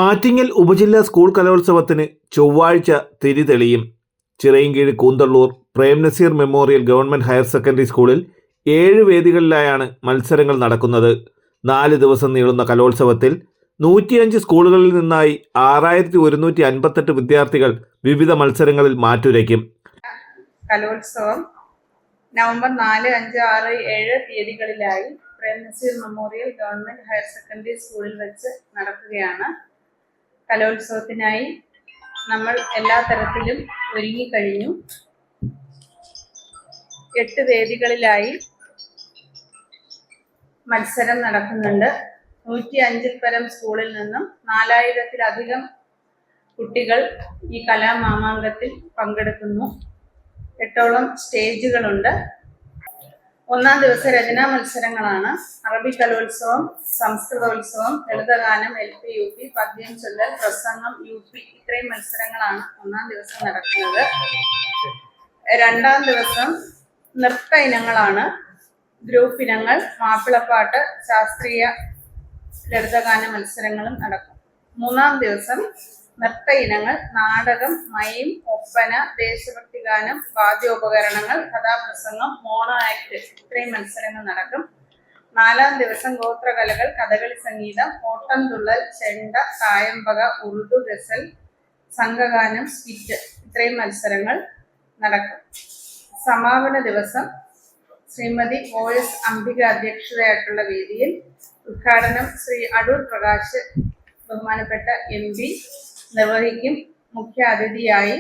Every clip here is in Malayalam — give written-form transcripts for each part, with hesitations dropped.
ആറ്റിങ്ങൽ ഉപജില്ലാ സ്കൂൾ കലോത്സവത്തിന് ചൊവ്വാഴ്ച തിരി തെളിയും. Chirayinkeezhu Koonthallur Prem Nazir memorial government higher secondary സ്കൂളിൽ 7 വേദികളിലായാണ് മത്സരങ്ങൾ നടക്കുന്നത്. 4 ദിവസം നീളുന്ന കലോത്സവത്തിൽ 105 സ്കൂളുകളിൽ നിന്നായി 6158 വിദ്യാർത്ഥികൾ വിവിധ മത്സരങ്ങളിൽ മാറ്റുരയ്ക്കും. കലോത്സവം നവംബർ 4, 5, 6, 7 തീയതികളിലായി Prem Nazir memorial government higher secondary സ്കൂളിൽ വെച്ച് നടക്കുകയാണ്. കലോത്സവത്തിനായി നമ്മൾ എല്ലാ തരത്തിലും ഒരുങ്ങിക്കഴിഞ്ഞു. 8 വേദികളിലായി മത്സരം നടക്കുന്നുണ്ട്. 105 പരം സ്കൂളിൽ നിന്നും 4000-ലധികം കുട്ടികൾ ഈ കലാമാമാങ്കത്തിൽ പങ്കെടുക്കുന്നു. 8ഓളം സ്റ്റേജുകളുണ്ട്. 1-ാം ദിവസം രചനാ മത്സരങ്ങളാണ്. അറബി കലോത്സവം, സംസ്കൃതോത്സവം, ലളിതഗാനം, LP, UP, പദ്യം ചൊല്ലൽ, പ്രസംഗം, UP ഇത്രയും മത്സരങ്ങളാണ് 1-ാം ദിവസം നടക്കുന്നത്. 2-ാം ദിവസം നൃത്ത ഇനങ്ങളാണ്. ഗ്രൂപ്പ് ഇനങ്ങൾ, മാപ്പിളപ്പാട്ട്, ശാസ്ത്രീയ ലളിതഗാന മത്സരങ്ങളും നടക്കും. 3-ാം ദിവസം നൃത്ത ഇനങ്ങൾ, നാടകം, മൈം, ഒപ്പന, ദേശഭക്തി ഗാനം, വാദ്യോപകരണങ്ങൾ, കഥാപ്രസംഗം, മോണോ ആക്ട് ഇത്രയും മത്സരങ്ങൾ നടക്കും. 4-ാം ദിവസം ഗോത്രകലകൾ, കഥകളി സംഗീതം, ഓട്ടംതുള്ളൽ, ചെണ്ട, തായമ്പക, ഉറുദു, ഗസൽ, സംഘഗാനം, സ്കിറ്റ് ഇത്രയും മത്സരങ്ങൾ നടക്കും. സമാപന ദിവസം ശ്രീമതി OS അംബിക അധ്യക്ഷതയായിട്ടുള്ള വേദിയിൽ ഉദ്ഘാടനം ശ്രീ അടൂർ പ്രകാശ് ബഹുമാനപ്പെട്ട MP നിർവഹിക്കും. മുഖ്യ അതിഥിയായി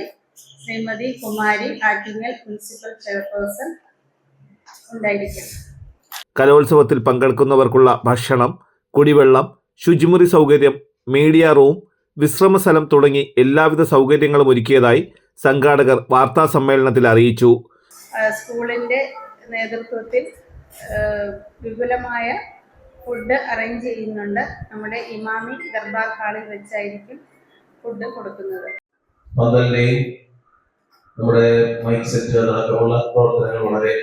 ശ്രീമതി കുമാരി, ആറ്റിങ്ങൽ പ്രിൻസിപ്പൽ ചെയർപേഴ്സൺ ഉണ്ടായിരിക്കും. കലോത്സവത്തിൽ പങ്കെടുക്കുന്നവർക്കുള്ള ഭക്ഷണം, കുടിവെള്ളം, ശുചിമുറി സൗകര്യം, മീഡിയ റൂം, വിശ്രമ സ്ഥലം തുടങ്ങി എല്ലാവിധ സൗകര്യങ്ങളും ഒരുക്കിയതായി സംഘാടകർ വാർത്താ സമ്മേളനത്തിൽ അറിയിച്ചു. സ്കൂളിൻ്റെ നേതൃത്വത്തിൽ വിപുലമായ ഫുഡ് അറേഞ്ച് ചെയ്യുന്നുണ്ട്. നമ്മുടെ ഇമാമി ദർബാർ ഹാളിൽ വെച്ചായിരിക്കും ഫുഡ് കൊടുക്കുന്നത്. നമ്മുടെ മൈക്ക് സെറ്റ് അടക്കമുള്ള പ്രവർത്തനങ്ങൾ വളരെ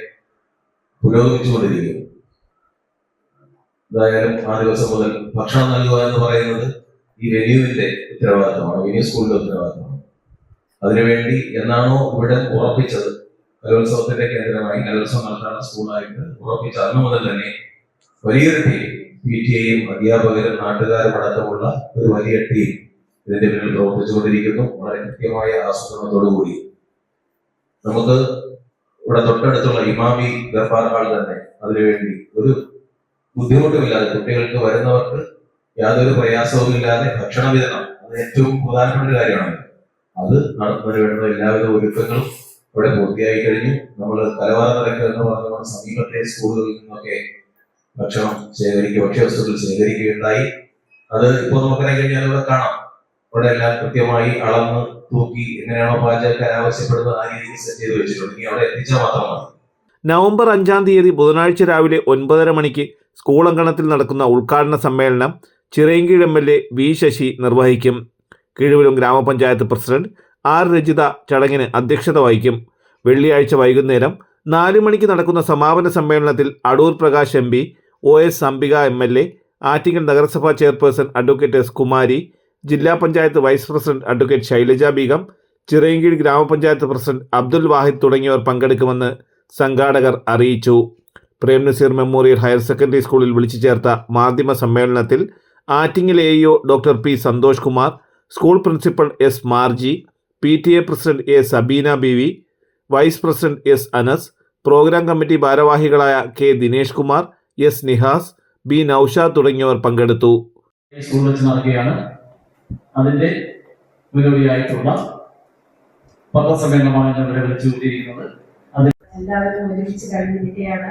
പുരോഗമിച്ചുകൊണ്ടിരിക്കുന്നു. എന്തായാലും ആ ദിവസം മുതൽ ഭക്ഷണം നൽകുക എന്ന് പറയുന്നത് ഈ വെന്യൂവിന്റെ ഉത്തരവാദിത്തമാണ്, വെന്യൂ സ്കൂളിന്റെ ഉത്തരവാദിത്തമാണ്. അതിനുവേണ്ടി എന്നാണോ ഇവിടെ ഉറപ്പിച്ചത്, കലോത്സവത്തിന്റെ കേന്ദ്രമായി കലോത്സവം നടത്താനുള്ള സ്കൂളായിട്ട് ഉറപ്പിച്ച അന്ന് മുതൽ തന്നെ വലിയൊരു ടീം, PTA-യും അധ്യാപകരും നാട്ടുകാരും അടക്കമുള്ള ഒരു വലിയ ടീം ഇതിന്റെ പിന്നിൽ പ്രവർത്തിച്ചുകൊണ്ടിരിക്കുന്നു. വളരെ കൃത്യമായ ആസൂത്രണത്തോടുകൂടി നമുക്ക് ഇവിടെ തൊട്ടടുത്തുള്ള ഇമാമി ദർബാർ ഹാൾ തന്നെ അതിനുവേണ്ടി ഒരു ബുദ്ധിമുട്ടുമില്ലാതെ കുട്ടികൾക്ക് വരുന്നവർക്ക് യാതൊരു പ്രയാസവും ഇല്ലാതെ ഭക്ഷണ വിതരണം, അത് ഏറ്റവും പ്രധാനപ്പെട്ട കാര്യമാണ്. അത് നടത്തുന്നതിന് വേണ്ട എല്ലാവിധ ഒരുക്കങ്ങളും ഇവിടെ പൂർത്തിയായി കഴിഞ്ഞു. നമ്മൾ കലവാര നിരക്ക് എന്ന് പറഞ്ഞ സമീപത്തെ സ്കൂളുകളിൽ നിന്നൊക്കെ ഭക്ഷണം ഭക്ഷ്യവസ്തുക്കൾ ശേഖരിക്കുകയുണ്ടായി. അത് ഇപ്പോൾ നമുക്കറിയാൻ കഴിഞ്ഞാൽ ഇവിടെ കാണാം. ഇവിടെ എല്ലാം കൃത്യമായി അളന്ന് തൂക്കി എങ്ങനെയാണോ പാചകക്കാർ ആവശ്യപ്പെടുന്നത് ആ രീതിയിൽ സെറ്റ് ചെയ്ത് വെച്ചിട്ടുണ്ട്. ഇനി അവിടെ എത്തിച്ചാൽ മാത്രമാണ്. നവംബർ 5-ാം തീയതി ബുധനാഴ്ച രാവിലെ 9:30 മണിക്ക് സ്കൂൾ അങ്കണത്തിൽ നടക്കുന്ന ഉദ്ഘാടന സമ്മേളനം ചിറയിൻകീഴ് MLA V ശശി നിർവഹിക്കും. കീഴുവിലും ഗ്രാമപഞ്ചായത്ത് പ്രസിഡന്റ് R രജിത ചടങ്ങിന് അധ്യക്ഷത വഹിക്കും. വെള്ളിയാഴ്ച വൈകുന്നേരം 4 മണിക്ക് നടക്കുന്ന സമാപന സമ്മേളനത്തിൽ Adoor Prakash MP, OS Ambika MLA, Attingal നഗരസഭാ ചെയർപേഴ്സൺ അഡ്വക്കേറ്റ് S കുമാരി, ജില്ലാ panchayat vice president advocate Shailaja Beegum, Chirayinkeezhu grama panchayat president Abdul വാഹിദ് തുടങ്ങിയവർ പങ്കെടുക്കുമെന്ന് സംഘാടകർ അറിയിച്ചു. പ്രേംനസീർ മെമ്മോറിയൽ ഹയർ സെക്കൻഡറി സ്കൂളിൽ വിളിച്ചു ചേർത്ത മാധ്യമ സമ്മേളനത്തിൽ Attingal AEO doctor P Santhosh Kumar, school principal S Marji, PTA president A Sabeena Beevi, vice president S Anas, programme committee ഭാരവാഹികളായ K Dinesh Kumar, S Nihas, B Noushad തുടങ്ങിയവർ പങ്കെടുത്തു. അതിന്റെ മുന്നോടിയായിട്ടുള്ള പത്രസമ്മേളനമാണ് ഇവിടെ വിളിച്ചുകൊണ്ടിരിക്കുന്നത്. എല്ലാവരും ഒരുമിച്ച് കഴിഞ്ഞിരിക്കുകയാണ്.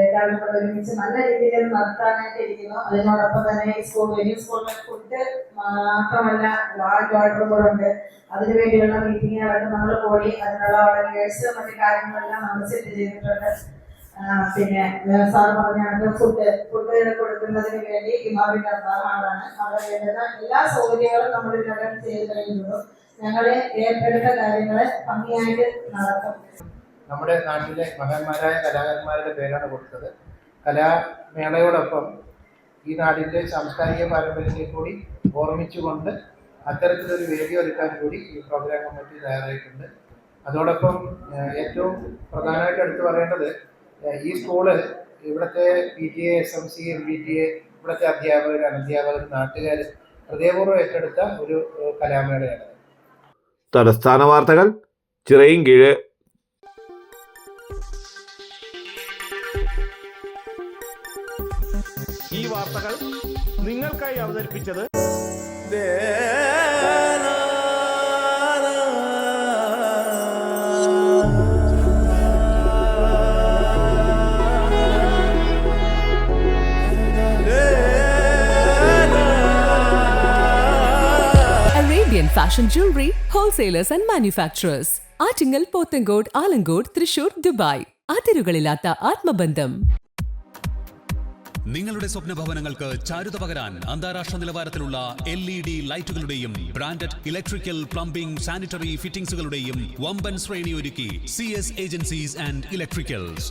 എല്ലാവരും കൂടെ ഒരുമിച്ച് നല്ല രീതിയിൽ നടത്താനായിട്ട് ഇരിക്കുന്നു. അതിനോടൊപ്പം തന്നെ വെന്യൂ സ്കൂളിൽ ഫുഡ് മാത്രമല്ല വാട്ടറും കൂടെ ഉണ്ട്. അതിനുവേണ്ടിയുള്ള മീറ്റിങ്ങുകളൊക്കെ നമ്മൾ കൂടി അതിനുള്ള വളണ്ടിയേഴ്സ് മറ്റു കാര്യങ്ങളെല്ലാം നമ്മൾ സെറ്റ് ചെയ്തിട്ടുണ്ട്. പിന്നെ സാർ പറഞ്ഞ ഫുഡ് കൊടുക്കുന്നതിന് വേണ്ടി ഇമാമി ദർബാറാണ്. അവിടെ വേണ്ടുന്ന എല്ലാ സൗകര്യങ്ങളും നമ്മൾ ഇതിനകം ചെയ്ത് കഴിഞ്ഞുള്ളൂ. ഞങ്ങളെ ഏർപ്പെടുത്ത കാര്യങ്ങള് ഭംഗിയായിട്ട് നടത്തും. നമ്മുടെ നാട്ടിലെ മഹാന്മാരായ കലാകാരന്മാരുടെ പേരാണ് കൊടുത്തത്. കലാമേളയോടൊപ്പം ഈ നാടിൻ്റെ സാംസ്കാരിക പാരമ്പര്യത്തെ കൂടി ഓർമ്മിച്ചുകൊണ്ട് അത്തരത്തിലൊരു വേദി ഒരുക്കാൻ കൂടി ഈ പ്രോഗ്രാം കമ്മിറ്റി തയ്യാറായിട്ടുണ്ട്. അതോടൊപ്പം ഏറ്റവും പ്രധാനമായിട്ട് എടുത്തു പറയേണ്ടത് ഈ സ്കൂള് ഇവിടുത്തെ PTA, SMC, MBTA, ഇവിടുത്തെ അധ്യാപകർ, അനധ്യാപകർ, നാട്ടുകാർ ഹൃദയപൂർവ്വം ഏറ്റെടുത്ത ഒരു കലാമേളയാണ്. തലസ്ഥാന വാർത്തകൾ ചിറയൻകീഴ്. ഈ വാർത്തകൾ നിങ്ങൾക്കായി അവതരിപ്പിച്ചത് Arabian Fashion Jewelry Wholesalers and Manufacturers. Attingal, Pothencode, Alamcode, Thrissur, Dubai. അതിരുകളില്ലാത്ത ആത്മബന്ധം. നിങ്ങളുടെ സ്വപ്ന ഭവനങ്ങൾക്ക് ചാരുത പകരാൻ അന്താരാഷ്ട്ര നിലവാരത്തിലുള്ള LED ലൈറ്റുകളുടെയും ബ്രാൻഡഡ് ഇലക്ട്രിക്കൽ, പ്ലംബിംഗ്, സാനിറ്ററി ഫിറ്റിംഗ്സുകളുടെയും വമ്പൻ ശ്രേണി ഒരുക്കി CS ഏജൻസീസ് ആൻഡ് ഇലക്ട്രിക്കൽസ്.